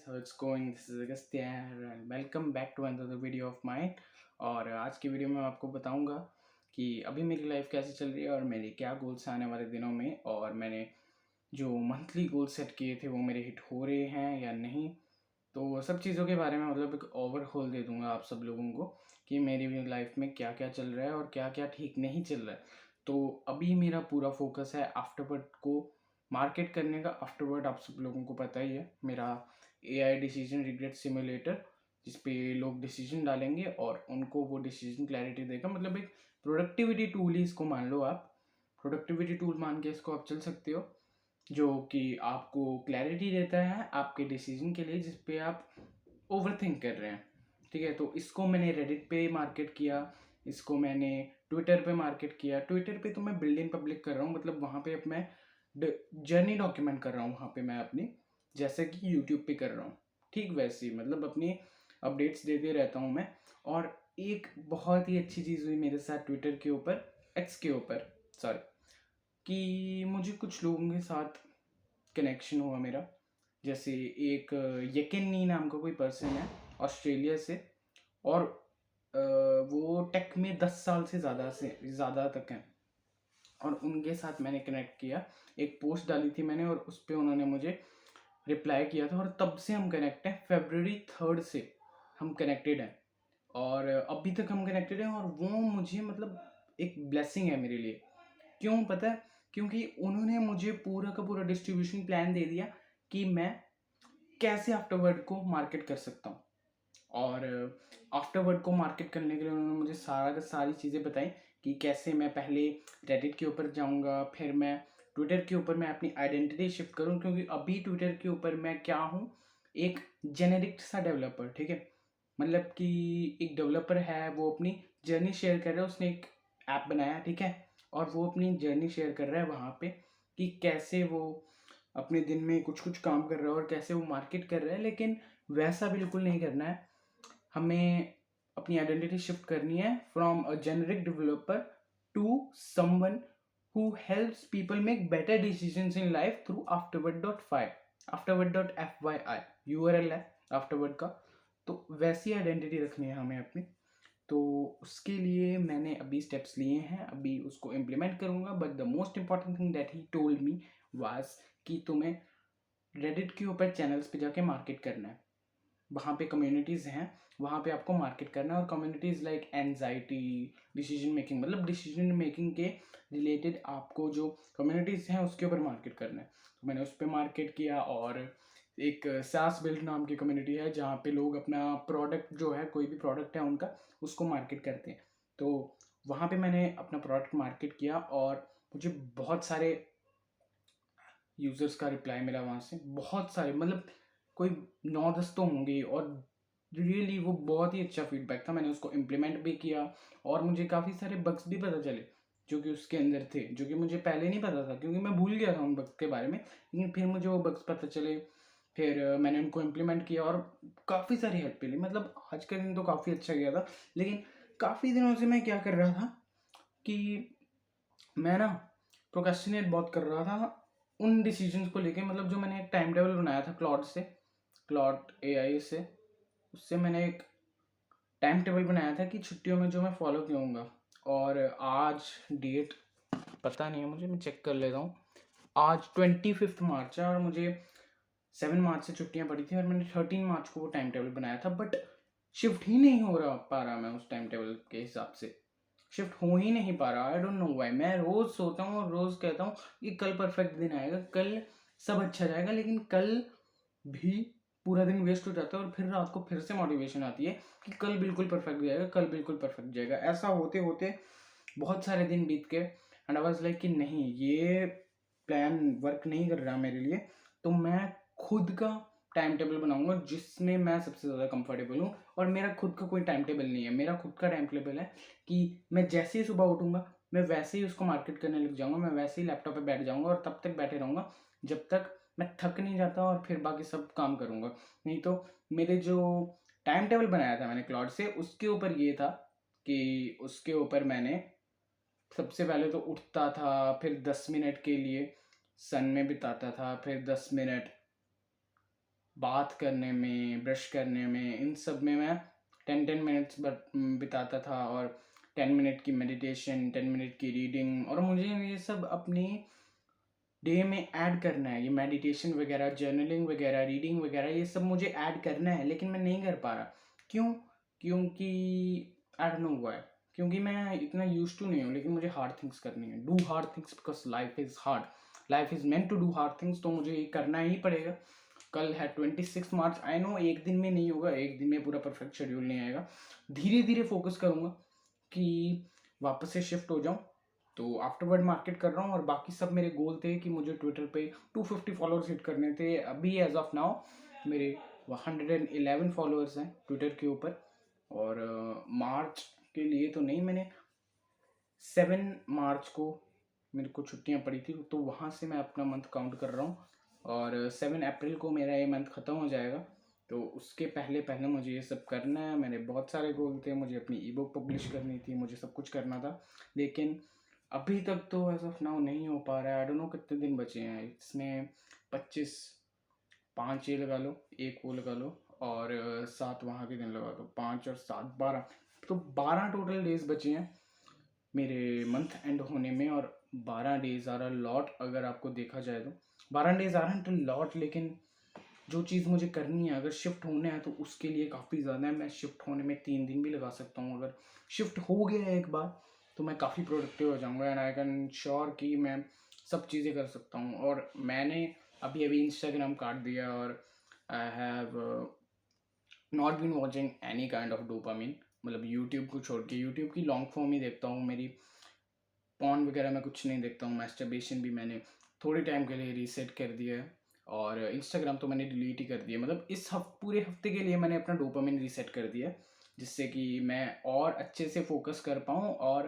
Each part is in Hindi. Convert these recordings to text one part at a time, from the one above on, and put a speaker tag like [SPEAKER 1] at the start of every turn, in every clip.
[SPEAKER 1] how it's going? This is Agastya and welcome back to another video of mine. और आज की वीडियो में मैं आपको बताऊंगा कि अभी मेरी लाइफ कैसे चल रही है और मेरे क्या गोल्स हैं आने वाले दिनों में, और मैंने जो मंथली गोल सेट किए थे वो मेरे हिट हो रहे हैं या नहीं। तो सब चीज़ों के बारे में मतलब एक ओवरऑल दे दूंगा आप सब लोगों को कि मेरी भी लाइफ में क्या क्या चल रहा है और क्या क्या ठीक नहीं चल रहा है। तो अभी मेरा पूरा फोकस है आफ्टरवर्ड को मार्केट करने का। आफ्टरवर्ड आप सब लोगों को पता ही है, मेरा AI डिसीजन रिग्रेट सिमुलेटर, जिस पे लोग डिसीजन डालेंगे और उनको वो डिसीजन क्लैरिटी देगा। मतलब एक प्रोडक्टिविटी टूल ही इसको मान लो आप, प्रोडक्टिविटी टूल मान के इसको आप चल सकते हो, जो कि आपको क्लैरिटी देता है आपके डिसीजन के लिए जिस पे आप ओवर थिंक कर रहे हैं। ठीक है, तो इसको मैंने रेडिट पे मार्केट किया, इसको मैंने ट्विटर पे मार्केट किया। ट्विटर पे तो मैं बिल्डिंग पब्लिक कर रहा हूँ, मतलब वहाँ पे अब मैं जर्नी डॉक्यूमेंट कर रहा हूँ वहाँ पे मैं अपनी, जैसे कि यूट्यूब पे कर रहा हूँ। ठीक वैसे ही मतलब अपनी अपडेट्स देते रहता हूँ मैं। और एक बहुत ही अच्छी चीज़ हुई मेरे साथ ट्विटर के ऊपर, एक्स के ऊपर सॉरी, कि मुझे कुछ लोगों के साथ कनेक्शन हुआ मेरा। जैसे एक यकिन्नी नाम का कोई पर्सन है ऑस्ट्रेलिया से, और वो टेक में 10 साल से ज़्यादा तक हैं, और उनके साथ मैंने कनेक्ट किया। एक पोस्ट डाली थी मैंने और उस पर उन्होंने मुझे रिप्लाई किया था, और तब से हम कनेक्ट हैं। February 3 से हम कनेक्टेड हैं और अभी तक हम कनेक्टेड हैं। और वो मुझे मतलब एक ब्लेसिंग है मेरे लिए। क्यों पता है? क्योंकि उन्होंने मुझे पूरा का पूरा डिस्ट्रीब्यूशन प्लान दे दिया कि मैं कैसे आफ्टरवर्ड को मार्केट कर सकता हूँ। और आफ्टरवर्ड को मार्केट करने के लिए उन्होंने मुझे सारी चीज़ें बताई कि कैसे मैं पहले रेडिट के ऊपर जाऊँगा, फिर मैं ट्विटर के ऊपर मैं अपनी आइडेंटिटी शिफ्ट करूँ। क्योंकि अभी ट्विटर के ऊपर मैं क्या हूँ, एक जेनेरिक सा डेवलपर। ठीक है, मतलब कि एक डेवलपर है, वो अपनी जर्नी शेयर कर रहा है, उसने एक ऐप बनाया, ठीक है, और वो अपनी जर्नी शेयर कर रहा है वहाँ पे कि कैसे वो अपने दिन में कुछ कुछ काम कर रहा है और कैसे वो मार्केट कर रहा है। लेकिन वैसा बिल्कुल नहीं करना है, हमें अपनी आइडेंटिटी शिफ्ट करनी है from a generic developer to someone who helps people make better decisions in life through afterward.fyi URL है आफ्टरवर्ड का। तो वैसी आइडेंटिटी रखनी है हमें अपनी। तो उसके लिए मैंने अभी स्टेप्स लिए हैं, अभी उसको इम्प्लीमेंट करूँगा। But the most important thing that he told me was कि तुम्हें रेडिट के ऊपर चैनल्स पे जाके मार्केट करना है। वहाँ पे कम्युनिटीज़ हैं, वहाँ पे आपको मार्केट करना है। और communities like anxiety, decision making, मतलब डिसीजन मेकिंग के रिलेटेड आपको जो कम्युनिटीज़ हैं उसके ऊपर मार्केट करना है। तो मैंने उस पर मार्केट किया। और एक सास बिल्ड नाम की कम्युनिटी है जहाँ पे लोग अपना प्रोडक्ट जो है, कोई भी प्रोडक्ट है उनका, उसको मार्केट करते हैं। तो वहाँ पे मैंने अपना प्रोडक्ट मार्केट किया और मुझे बहुत सारे यूज़र्स का रिप्लाई मिला वहाँ से, बहुत सारे, मतलब कोई 9-10 तो होंगे। और रियली वो बहुत ही अच्छा फीडबैक था। मैंने उसको इम्प्लीमेंट भी किया और मुझे काफ़ी सारे बग्स भी पता चले जो कि उसके अंदर थे, जो कि मुझे पहले नहीं पता था क्योंकि मैं भूल गया था उन बग्स के बारे में। लेकिन फिर मुझे वो बग्स पता चले, फिर मैंने उनको इम्प्लीमेंट किया और काफ़ी सारी हेल्प मिली। मतलब आज का दिन तो काफ़ी अच्छा गया था। लेकिन काफ़ी दिनों से मैं क्या कर रहा था कि मैं ना प्रोक्रेस्टिनेट बहुत कर रहा था उन डिसीजंस को लेके। मतलब जो मैंने एक टाइम टेबल बनाया था क्लॉड AI से, उससे मैंने एक टाइम टेबल बनाया था कि छुट्टियों में जो मैं फॉलो करूँगा। और आज डेट पता नहीं है मुझे, मैं चेक कर लेता हूँ। आज 25 मार्च है और मुझे 7 मार्च से छुट्टियाँ पड़ी थी और मैंने 13 मार्च को वो टाइम टेबल बनाया था। बट शिफ्ट ही नहीं हो रहा पा रहा मैं उस टाइम टेबल के हिसाब से, शिफ्ट हो ही नहीं पा रहा। I don't know why. मैं रोज़ सोता हूँ और रोज़ कहता हूँ कि कल परफेक्ट दिन आएगा, कल सब अच्छा जाएगा, लेकिन कल भी पूरा दिन वेस्ट हो जाता है और फिर रात को फिर से मोटिवेशन आती है कि कल बिल्कुल परफेक्ट जाएगा, कल बिल्कुल परफेक्ट जाएगा। ऐसा होते होते बहुत सारे दिन बीत के एंड आई वाज लाइक कि नहीं, ये प्लान वर्क नहीं कर रहा मेरे लिए। तो मैं खुद का टाइम टेबल बनाऊंगा जिसमें मैं सबसे ज़्यादा कंफर्टेबल हूँ। और मेरा खुद का कोई टाइम टेबल नहीं है, मेरा खुद का टाइम टेबल है कि मैं जैसे ही सुबह उठूंगा मैं वैसे ही उसको मार्केट करने लग जाऊंगा, मैं वैसे ही लैपटॉप पे बैठ जाऊंगा और तब तक बैठे रहूंगा जब तक मैं थक नहीं जाता, और फिर बाकी सब काम करूंगा। नहीं तो मेरे जो टाइम टेबल बनाया था मैंने क्लॉड से, उसके ऊपर ये था कि उसके ऊपर मैंने सबसे पहले तो उठता था, फिर 10 मिनट के लिए सन में बिताता था, फिर 10 मिनट बात करने में, ब्रश करने में, इन सब में मैं 10-10 मिनट्स बिताता था, और 10 मिनट की मेडिटेशन, 10 मिनट की रीडिंग, और मुझे ये सब अपनी डे में ऐड करना है। ये मेडिटेशन वगैरह, जर्नलिंग वगैरह, रीडिंग वगैरह, ये सब मुझे ऐड करना है, लेकिन मैं नहीं कर पा रहा। क्यों? क्योंकि आई डोंट नो व्हाई। क्योंकि मैं इतना यूज टू नहीं हूँ, लेकिन मुझे हार्ड थिंग्स करनी है। Do hard things because life is hard, life is meant to do hard things. तो मुझे ये करना ही पड़ेगा। कल है 26 मार्च। आई नो एक दिन में नहीं होगा, एक दिन में पूरा परफेक्ट शेड्यूल नहीं आएगा। धीरे धीरे फोकस करूँगा कि वापस से शिफ्ट हो जाऊँ। तो आफ्टरवर्ड मार्केट कर रहा हूँ, और बाकी सब मेरे गोल थे कि मुझे ट्विटर पे 250 फॉलोअर्स हिट करने थे। अभी एज ऑफ नाउ मेरे 111 फॉलोअर्स हैं ट्विटर के ऊपर। और मार्च के लिए तो नहीं, मैंने 7 मार्च को मेरे को छुट्टियां पड़ी थी, तो वहाँ से मैं अपना मंथ काउंट कर रहा हूँ। और 7 अप्रैल को मेरा ये मंथ ख़त्म हो जाएगा। तो उसके पहले पहले मुझे ये सब करना है। मेरे बहुत सारे गोल थे, मुझे अपनी ई बुक पब्लिश करनी थी, मुझे सब कुछ करना था, लेकिन अभी तक तो एज ऑफ नाउ नहीं हो पा रहा है। आई डोंट नो कितने दिन बचे हैं इसमें। 25, 5 ये लगा लो, एक वो लगा लो, और 7 वहाँ के दिन लगा दो, 5 और 7 12। तो 12 टोटल डेज बचे हैं मेरे मंथ एंड होने में। और 12 डेज आर अ लॉट, अगर आपको देखा जाए तो 12 डेज आर एंट लॉट। लेकिन जो चीज़ मुझे करनी है, अगर शिफ्ट होना है तो उसके लिए काफ़ी ज़्यादा है। मैं शिफ्ट होने में 3 दिन भी लगा सकता हूँ। अगर शिफ्ट हो गया है एक बार, तो मैं काफ़ी प्रोडक्टिव हो जाऊँगा, एंड आई कैन श्योर कि मैं सब चीज़ें कर सकता हूँ। और मैंने अभी अभी इंस्टाग्राम काट दिया, और I have not been watching any kind of dopamine. मतलब यूट्यूब को छोड़ के, यूट्यूब की लॉन्ग फॉर्म ही देखता हूँ। मेरी पॉर्न वगैरह मैं कुछ नहीं देखता हूँ। मैस्टरबेशन भी मैंने थोड़े टाइम के लिए रीसेट कर दिया है, और इंस्टाग्राम तो मैंने डिलीट ही कर दिया। मतलब इस पूरे हफ्ते के लिए मैंने अपना डोपामिन रीसेट कर दिया, जिससे कि मैं और अच्छे से फोकस कर पाऊँ और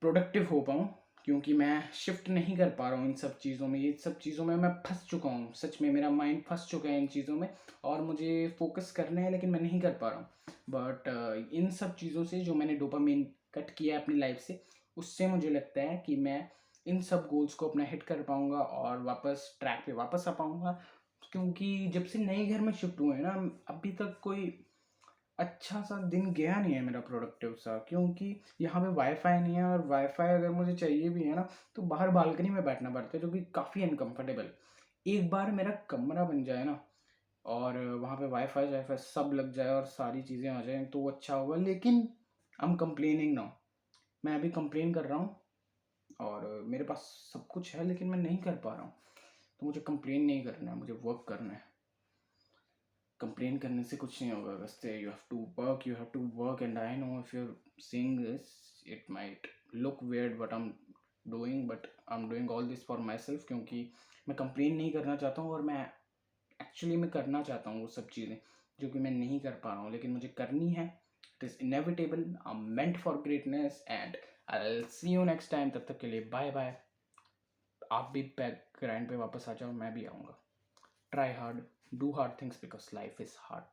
[SPEAKER 1] प्रोडक्टिव हो पाऊँ। क्योंकि मैं शिफ्ट नहीं कर पा रहा हूँ इन सब चीज़ों में। ये सब चीज़ों में मैं फंस चुका हूँ, सच में मेरा माइंड फंस चुका है इन चीज़ों में, और मुझे फोकस करना है, लेकिन मैं नहीं कर पा रहा हूँ। बट इन सब चीज़ों से जो मैंने डोपामिन कट किया है अपनी लाइफ से, उससे मुझे लगता है कि मैं इन सब गोल्स को अपना हिट कर पाऊँगा और वापस ट्रैक पे वापस आ पाऊँगा। क्योंकि जब से नए घर में शिफ्ट हुए हैं ना, अभी तक कोई अच्छा सा दिन गया नहीं है मेरा प्रोडक्टिव सा। क्योंकि यहाँ पे वाईफाई नहीं है, और वाईफाई अगर मुझे चाहिए भी है ना, तो बाहर बालकनी में बैठना पड़ता है, जो कि काफ़ी अनकंफर्टेबल। एक बार मेरा कमरा बन जाए ना, और वहाँ पे वाईफाई वाईफाई सब लग जाए और सारी चीज़ें आ जाएं, तो वो अच्छा होगा। लेकिन आई एम कंप्लेनिंग नाउ। मैं अभी कंप्लेन कर रहा हूँ, और मेरे पास सब कुछ है, लेकिन मैं नहीं कर पा रहा हूँ। तो मुझे कंप्लेन नहीं करना है, मुझे वर्क करना है। कंप्लेन करने से कुछ नहीं होगा। वैसे you have to work, you have to work, and I know if you are seeing this, it might look weird what I am doing, but I am doing all this for my self. क्योंकि मैं कंप्लेन नहीं करना चाहता हूँ, और मैं एक्चुअली मैं करना चाहता हूँ वो सब चीज़ें जो कि मैं नहीं कर पा रहा हूँ, लेकिन मुझे करनी है। It is inevitable, I am meant for greatness, and I will see you next time. तब तक के लिए बाय बाय। आप भी बैक ग्राइंड पे वापस आ जाओ, मैं भी आऊँगा। Try hard, do hard things because life is hard.